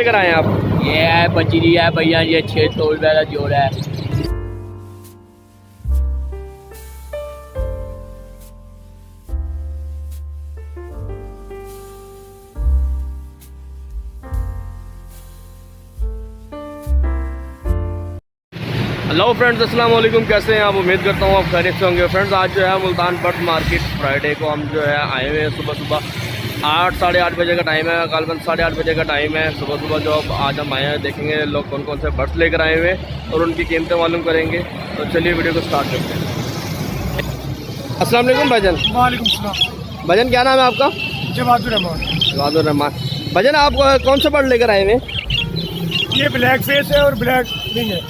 लेकर आए हैं आप? ये है बजरी है भैया, ये 600 रुपये का जोड़ा है। हेलो फ्रेंड्स, अस्सलाम वालेकुम। कैसे हैं आप? उम्मीद करता हूँ आप खैरियत से होंगे। फ्रेंड्स, आज जो है मुल्तान बर्ड मार्केट फ्राइडे को हम जो है आए हुए हैं। सुबह सुबह 8 साढ़े 8 बजे का टाइम है, कल 8:30 बजे का टाइम है। सुबह सुबह जो अब आज हम आए हैं, देखेंगे लोग कौन कौन से बर्ड्स लेकर आए हुए हैं और उनकी कीमतें मालूम करेंगे। तो चलिए वीडियो को स्टार्ट करते हैं। अस्सलाम वालेकुम भाईजान। वालेकुम सलाम। भाईजान, क्या नाम है आपका? जवादुर रहमान। जवादुर रहमान। भाईजान, आप कौन सा बर्ड लेकर आए हुए हैं? ये ब्लैक फेस है और ब्लैक विंग है।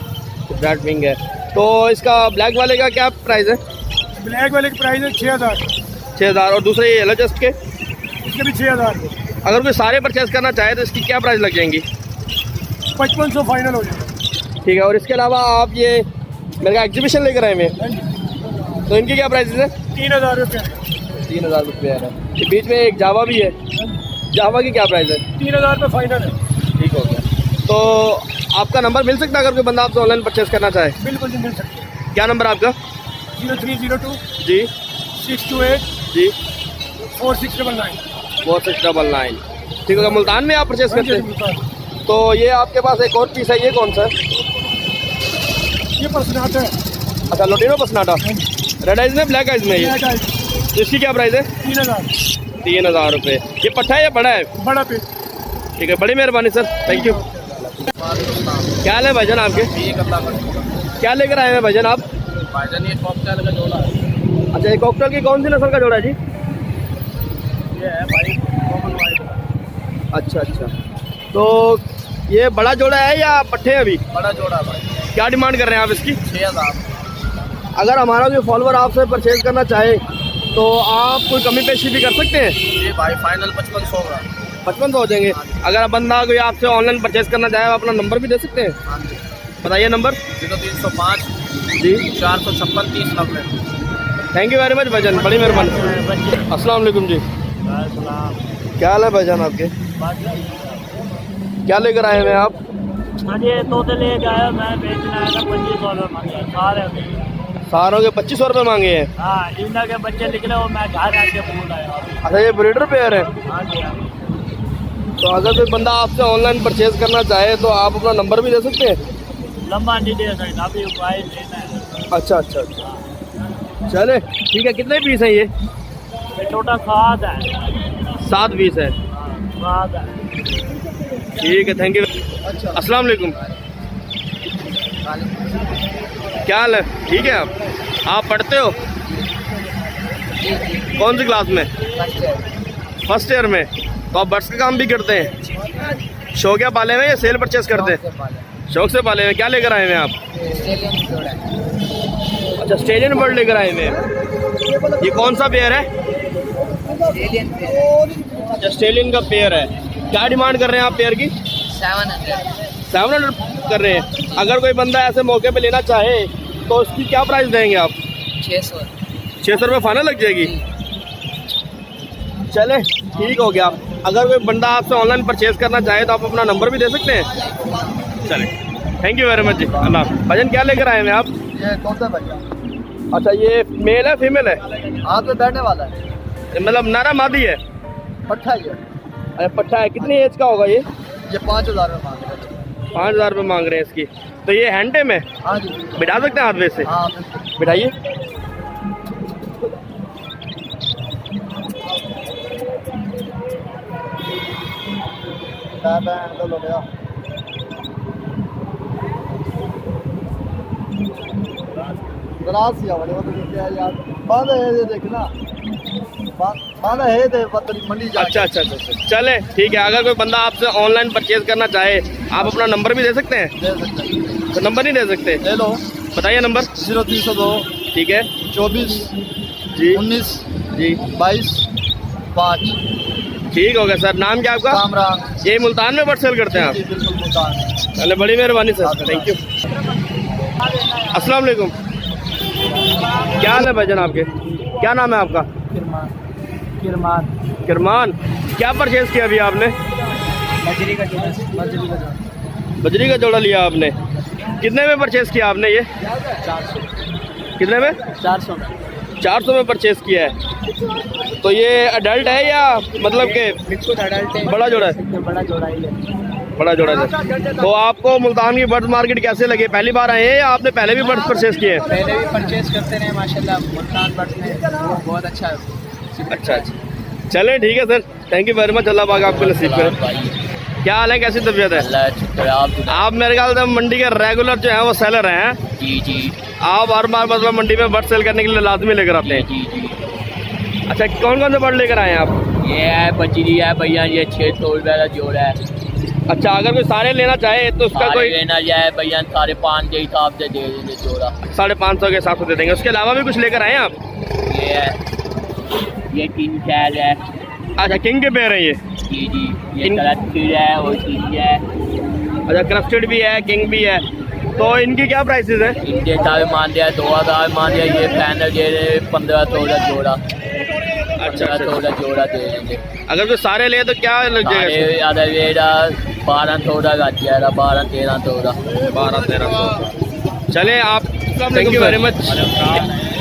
ब्लैक विंग है। तो इसका ब्लैक वाले का क्या प्राइस है? ब्लैक वाले की प्राइस है 6000। 6000। और दूसरे येलो चेस्ट के? इसके भी 6000। अगर कोई सारे परचेज करना चाहे तो इसकी क्या प्राइस लग जाएंगी? 5500 फाइनल हो जाएगा। ठीक है। और इसके अलावा आप ये मेरे का एग्जीबिशन लेकर आए हैं, तो इनकी क्या प्राइस है? 3000 रुपये। 3000 रुपये है। ये बीच में एक जावा भी है, जावा की क्या प्राइस है? 3000 रुपये फाइनल है। ठीक हो गया। तो आपका नंबर मिल सकता है अगर कोई बंदा आपसे ऑनलाइन परचेज करना चाहे? बिल्कुल जी, मिल सकते हैं। क्या नंबर आपका? 0302 जी 628 जी 4699। 4699। ठीक होगा। मुल्तान में आप परचेज करते हैं? तो ये आपके पास एक और पीस है, ये कौन सा है? ये पर्सनाट है। अच्छा, लोटिनो पसनाटा। रेड आइज में, ब्लैक आइज में? ये तो इसकी क्या प्राइस है? 3000। 3000 रुपये। ये पट्टा है या बड़ा है? बड़ा पे। ठीक है, बड़ी मेहरबानी सर, थैंक यू। क्या हाल है भाईजान आपके? क्या लेकर आए हैं भाईजान आप? भाईजान ये कॉकटेल का जोड़ा है। अच्छा, ये कॉकटेल की कौन सी नस्ल का जोड़ा है जी? ये है भाई कॉमन वाइट। अच्छा अच्छा। तो ये बड़ा जोड़ा है या पट्टे हैं अभी? बड़ा जोड़ा है भाई। क्या डिमांड कर रहे हैं आप इसकी? 6000। अगर हमारा कोई फॉलोअर आपसे परचेज करना चाहे तो आप कोई कमी पेशी भी कर सकते हैं? ये भाई फाइनल 5500 होगा। 5500 हो जाएंगे। अगर बंदा कोई आपसे ऑनलाइन परचेज करना चाहे, आप अपना नंबर भी दे सकते हैं? हाँ जी, बताइए नंबर। 0305 जी 456 3090। थैंक यू वेरी मच भाईजान, बड़ी मेहरबानी। अस्सलाम वालेकुम जी। क्या हाल है भाईजान आपके? क्या लेकर आए हैं आप? हाँ जी, तोते ले आया, मैं बेचना आया था। 2500 रुपये मांगे सारे। सारों के 2500 रुपये मांगे हैं? हाँ, इनका के बच्चे निकले और मैं घर आके फूल आया। अच्छा, ये ब्रीडर पेयर है? हाँ जी हाँ। तो अगर कोई बंदा आपसे ऑनलाइन परचेज करना चाहे तो आप अपना नंबर भी दे सकते हैं? लंबा नहीं दे सकता, अभी उपाय लेना है। अच्छा अच्छा अच्छा, चले ठीक है। कितने पीस हैं ये? टोटल 7 है। 7 पीस है। 7 है। ठीक है, थैंक यू। अस्सलाम वालेकुम। क्या हाल है? ठीक है। आप पढ़ते हो? कौन सी क्लास में? फर्स्ट ईयर में। तो आप बर्ड्स का काम भी करते हैं? शौकिया पाले हुए या सेल परचेस करते हैं? शौक से पाले हुए। क्या लेकर आए हुए हैं आप? अच्छा, ऑस्ट्रेलियन बर्ड लेकर आए हुए हैं। ये कौन सा पेयर है? अच्छा, ऑस्ट्रेलियन का पेयर है। क्या डिमांड कर रहे हैं आप पेयर की? 700 कर रहे हैं। अगर कोई बंदा ऐसे मौके पे लेना चाहे तो उसकी क्या प्राइस देंगे आप? 600 रुपये फाइनल लग जाएगी। चले ठीक हो गया। अगर कोई बंदा आपसे ऑनलाइन परचेज करना चाहे तो आप अपना नंबर भी दे सकते हैं? चले, थैंक यू वेरी मच जी, अल्लाह। भजन, क्या लेकर आए हैं आप? ये तोता भैया। अच्छा, ये मेल है फीमेल है? हाथ में बैठने वाला है। ये मतलब नारा मादी है? पट्ठा ही है। अरे पट्टा है। कितनी एज का होगा ये? ये 5000 रुपये मांग रहे हैं। 5000 रुपये मांग रहे हैं इसकी। तो ये हैंडे में हाँ जी। बिठा सकते हैं हाथ में से? हाँ, बिठाइए। तो लो गया। ग्लास या वाले वो तो क्या यार बांधा है, ये देखना बांधा है ते पत्थरी मंडी जा। अच्छा अच्छा अच्छा अच्छा, चले ठीक है। अगर कोई बंदा आपसे ऑनलाइन परचेज करना चाहे, आप अपना नंबर भी दे सकते हैं? दे सकते हैं। तो नंबर नहीं दे सकते? ले लो। बताइए नंबर। 0302 ठीक है 24 जी 19 जी 22 5। ठीक हो गया सर। नाम क्या आपका? कामरान। यही मुल्तान में बर्ड सेल करते हैं जी, आप? बिल्कुल मुल्तान। चले, बड़ी मेहरबानी सर, थैंक यू। अस्सलाम वालेकुम। क्या हाल है भाईजान आपके? क्या नाम है आपका? किरमान। किरमान। क्या परचेज किया अभी आपने? बजरी का जोड़ा बजरी का जोड़ा लिया आपने, कितने में परचेस किया आपने ये? 400 कितने में? 400 में 400 में परचेस किया है। तो ये अडल्ट है या मतलब के बिल्कुल अडल्ट है, बड़ा जोड़ा है? बड़ा जोड़ा ही है। बड़ा जोड़ा है। तो आपको मुल्तान की बर्ड्स मार्केट कैसे लगे? पहली बार आए हैं या आपने पहले भी बर्ड्स परचेस किए हैं? पहले भी परचेज करते रहे माशाल्लाह, मुल्तान बर्ड्स में बहुत अच्छा है। अच्छा अच्छा, चलें ठीक है sir, thank you very much, अल्लाह पाक आपको नसीब करे। क्या हाल है, कैसी तबीयत है? अल्लाह शुक्र। आप मेरे ख्याल से मंडी के रेगुलर जो है वो सेलर हैं। जी जी आप हर बार मतलब मंडी में बर्ड सेल करने के लिए लाजमी लेकर आते हैं। जी जी। अच्छा, कौन कौन से बर्ड लेकर आए हैं आप? ये है बजरी है भैया, ये 600 रुपये का जोड़ा है। अच्छा, अगर कोई सारे लेना चाहे तो उसका सारे कोई लेना जाए भैया 550 के हिसाब से दे देंगे जोड़ा। 550 के हिसाब से दे देंगे। उसके अलावा भी कुछ लेकर आए हैं आप? ये है, ये 3 शैल है। अच्छा, किंग के पेयर हैं ये? जी जी। ये कलस्टर है और किंग है। अच्छा, क्रस्टेड भी है, किंग भी है। तो इनकी क्या प्राइसेस है? इनके दावे मान दिया 2000 मान दिया, ये पैनल दे रहे 1500 का जोड़ा। अच्छा 1500 का जोड़ा दे देंगे। अगर कोई सारे ले तो क्या लग जाएगा? सारे आधा वेड़ा 1200 का गज जाएगा, 1200-1300 का। 1200-1300। चले आप, थैंक यू वेरी मच।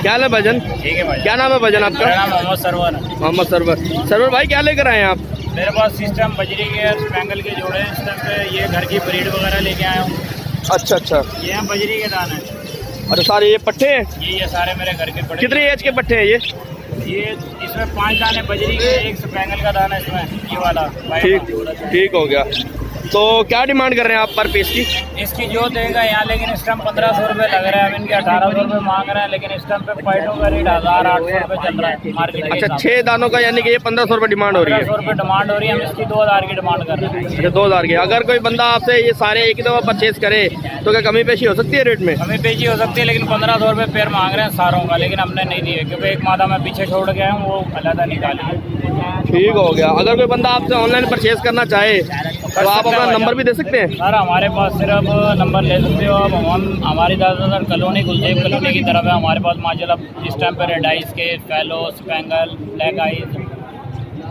क्या हाल है भजन? ठीक है भाई। क्या नाम है भजन आपका? नाम मोहम्मद सरवर है। मोहम्मद सरवर। सरवर भाई क्या लेकर आए हैं आप? मेरे पास सिस्टम बजरी के स्पैंगल के जोड़े हैं इस टाइम पे। ये घर की ब्रीड वगैरह लेके आया हूँ। अच्छा अच्छा। ये हैं बजरी के दाने। अच्छा, सारे ये पट्टे हैं? ये सारे मेरे घर के पड़े। कितनी एज के पट्टे हैं ये? ये इसमें 5 दाने बजरी के, एक स्पैंगल का दाना इसमें, ये वाला। ठीक ठीक हो गया। तो क्या डिमांड कर रहे हैं आप पर पीस की? इसकी जो देगा यहाँ, लेकिन इस टाइम 1500 रुपये लग रहा है। अब इनके 1800 रुपये मांग रहे हैं, लेकिन इस टाइम पे पैटों का रेट 1800 रुपये चल रहा है मार्केट के अच्छा, हिसाब से। 6 दानों का, यानी कि ये 1500 रुपये डिमांड हो रही है। 1500 रुपये डिमांड हो रही है, हम इसकी 2000 की डिमांड कर रहे हैं। अच्छा, 2000 की। अगर कोई बंदा आपसे ये सारे एक ही दफ़ा परचेज करे तो क्या कमी पेशी हो सकती है रेट में? हमें पेशी हो सकती है, लेकिन 1500 रुपये पेयर मांग रहे हैं सारों का, लेकिन हमने नहीं दिए क्योंकि एक मादा मैं पीछे छोड़ के आया हूँ, वो अलग निकाली। ठीक हो गया। अगर कोई बंदा आपसे ऑनलाइन परचेज करना चाहे तो आप अपना नंबर भी दे सकते हैं? सर हमारे पास सिर्फ नंबर ले सकते हो आप। हम हमारी ज़्यादातर कॉलोनी गुलदेव कॉलोनी की तरफ है। हमारे पास माशाल्लाह इस टाइम पर रेड आइस के, फैलो, स्पैंगल, ब्लैक आइस,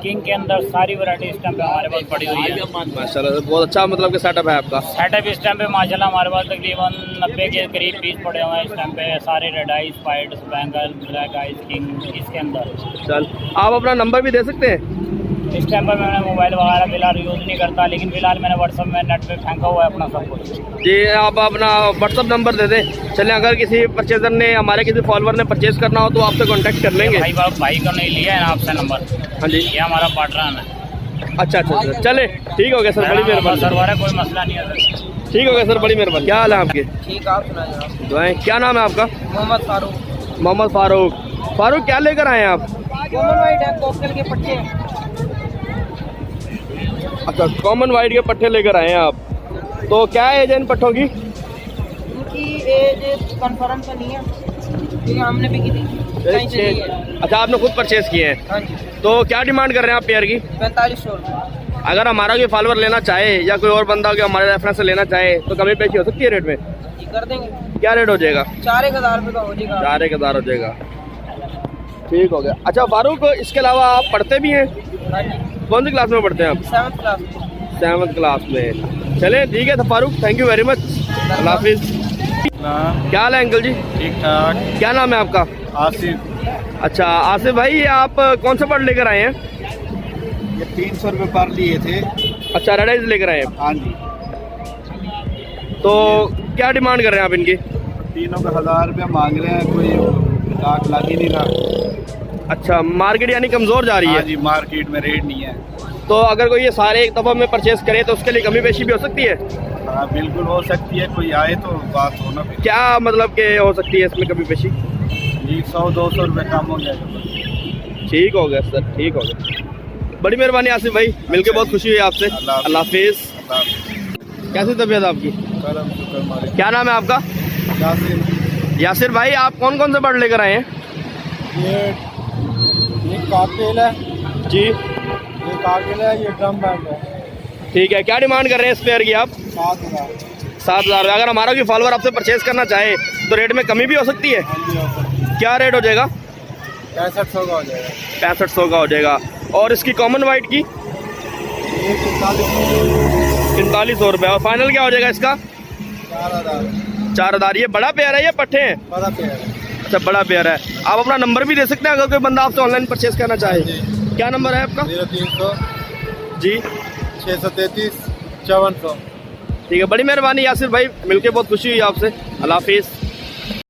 किंग के अंदर सारी वैरायटी इस टाइम पे हमारे पास पड़ी हुई है। माशाल्लाह, बहुत अच्छा मतलब कि सेटअप है आपका। सेटअप इस टाइम पे माशाल्लाह हमारे पास तकरीबन 90 के करीब पीस पड़े हुए हैं इस टाइम पे, सारे red ice, white, spangle, black ice, king इसके अंदर। चल, आप अपना नंबर भी दे सकते हैं? इस टाइम पर मैंने मोबाइल वगैरह फिलहाल यूज़ नहीं करता, लेकिन फिलहाल मैंने व्हाट्सअप में नेट पे फेंका हुआ है अपना सब कुछ। जी, आप अपना व्हाट्सअप नंबर दे दें। चलें, अगर किसी परचेजर ने, हमारे किसी फॉलोअर ने परचेज करना हो तो आपसे कांटेक्ट कर लेंगे। भाई का नहीं लिया है ना आपसे नंबर? हाँ जी। ये हमारा पार्टनर है। अच्छा अच्छा अच्छा, चले ठीक हो गया सर, बड़ी मेहरबानी। सरवर है, कोई मसला नहीं है सर। ठीक हो गया सर, बड़ी मेहरबानी। क्या हाल है आपके? ठीक, आप सुनाइए। दुआएं। क्या नाम है आपका? मोहम्मद फारूक। मोहम्मद फारूक। फारूक, क्या लेकर आए हैं आप? कॉमन वाइट है, कोकल के पट्टे। अच्छा, कॉमन वाइट के पट्टे लेकर आए हैं आप। तो क्या एज है इन पट्टों की? इनकी एज कंफर्म तो नहीं है, ये हमने भी की थी। अच्छा, आपने खुद परचेज किए हैं? हाँ जी। तो क्या डिमांड कर रहे हैं आप पेयर की? 4500। अगर हमारा कोई फॉलोअर लेना चाहे या कोई और बंदा जो हमारे रेफरेंस से लेना चाहे तो कमी पेशी हो सकती है रेट में? कर देंगे। क्या रेट हो जाएगा? 4000 रुपये का हो जाएगा। 4000 हो जाएगा। ठीक हो गया। अच्छा फारूक, इसके अलावा आप पढ़ते भी हैं? हाँ जी। कौन सी क्लास में पढ़ते हैं आप? 7th class. 7th क्लास में। चले ठीक है तो Farooq, thank you very much, अल्लाह हाफिज़। क्या हाल है अंकल जी? ठीक ठाक। क्या नाम है आपका? आसिफ। अच्छा आसिफ भाई, ये आप कौन सा बर्ड लेकर आए हैं? ये 300 रुपये पर लिए थे। अच्छा, रेड आइज लेकर आए हैं। हाँ जी। तो क्या डिमांड कर रहे हैं आप इनकी? तीनों का 1000 रुपये मांग रहे हैं, कोई लाख लग ही नहीं रहा। अच्छा, मार्केट यानी कमज़ोर जा रही हाँ है? जी, मार्केट में रेट नहीं है। तो अगर कोई ये सारे एक दफ़ा में परचेज करे तो उसके लिए कमी पेशी भी हो सकती है? हाँ बिल्कुल हो सकती है, कोई आए तो बात हो ना। क्या मतलब कि हो सकती है इसमें कमी पेशी? 100-200 रुपये कम हो जाएगा। ठीक हो गया सर, ठीक हो गया। बड़ी मेहरबानी आसिफ भाई, मिलके बहुत खुशी हुई आपसे। अल्लाह हाफिज़। कैसी तबीयत आपकी? क्या नाम है आपका? यासिर भाई, आप कौन कौन से बर्ड लेकर आए हैं? ये काकेल है जी, ये काकेल है, ये ड्रम बैंड है। ठीक है। क्या डिमांड कर रहे हैं इस पेयर की आप? 7000। 7000। अगर हमारा कोई फॉलोअर आपसे परचेज करना चाहे तो रेट में कमी भी हो सकती है? क्या रेट हो जाएगा? 6500 का हो जाएगा। 6500 का हो जाएगा। और इसकी कॉमन वाइट की? ये 4500 रुपये। और फाइनल क्या हो जाएगा इसका? 4000 4000। ये बड़ा पेयर है, ये पट्टे हैं? बड़ा पेड़ है। अच्छा, बड़ा पेयर है। आप अपना नंबर भी दे सकते हैं अगर कोई बंदा आपसे ऑनलाइन परचेज करना चाहे। क्या नंबर है आपका? 0300 जी 633 5400। ठीक है, बड़ी मेहरबानी यासिर भाई, मिलके बहुत खुशी हुई आपसे। अल्लाह हाफिज़।